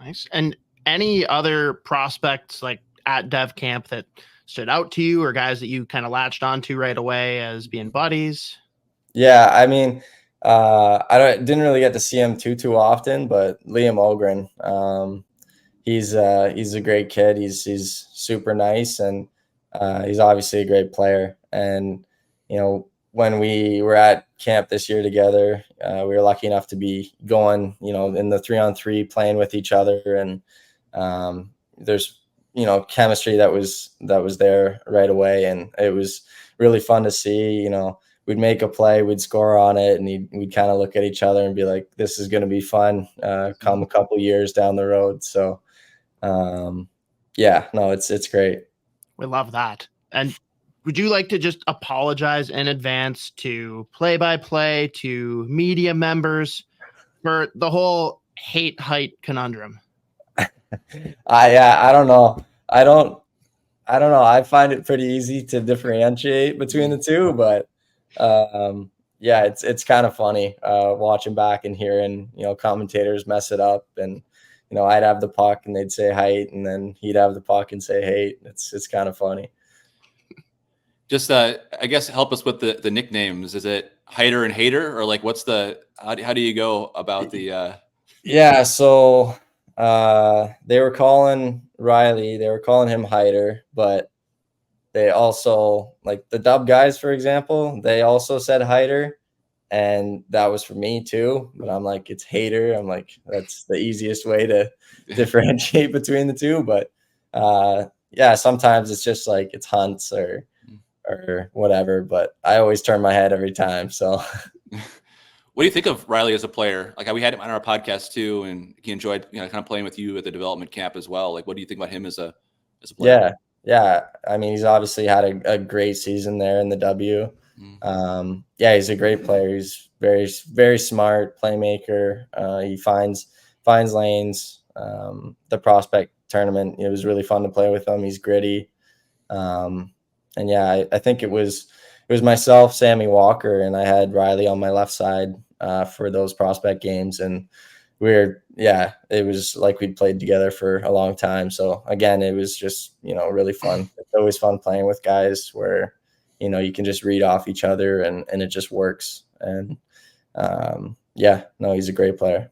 Nice. And any other prospects like at dev camp that stood out to you, or guys that you kind of latched onto right away as being buddies? Yeah, I mean, didn't really get to see him too often, but Liam Ogren, he's a great kid. He's super nice, and he's obviously a great player. And when we were at camp this year together, we were lucky enough to be going, in the 3-on-3 playing with each other, and there's chemistry that was there right away, and it was really fun to see. We'd make a play, we'd score on it, and we'd kind of look at each other and be like, this is going to be fun come a couple years down the road. So it's great. We love that. And would you like to just apologize in advance to play-by-play, to media members for the whole Haight-Height conundrum? I don't know. I don't know. I find it pretty easy to differentiate between the two, but it's kind of funny watching back and hearing commentators mess it up, and I'd have the puck and they'd say Height, and then he'd have the puck and say Haight. It's kind of funny. Just I guess help us with the nicknames. Is it Heighter and Hater, or like what's how do you go about the Yeah, so they were calling Riley, they were calling him Heighter, but they also, like the dub guys, for example, they also said Heighter, and that was for me too. But I'm like, it's Hater. I'm like, that's the easiest way to differentiate between the two. But sometimes it's just like it's Hunts or whatever. But I always turn my head every time. So, what do you think of Riley as a player? Like, we had him on our podcast too, and he enjoyed kind of playing with you at the development camp as well. Like, what do you think about him as a player? Yeah. I mean, he's obviously had a great season there in the W. He's a great player. He's very, very smart playmaker. He finds lanes. The prospect tournament, it was really fun to play with him. He's gritty. I think it was myself, Sammy Walker, and I had Riley on my left side for those prospect games, and it was like we'd played together for a long time. So again, it was just really fun. It's always fun playing with guys where you can just read off each other and it just works. And he's a great player.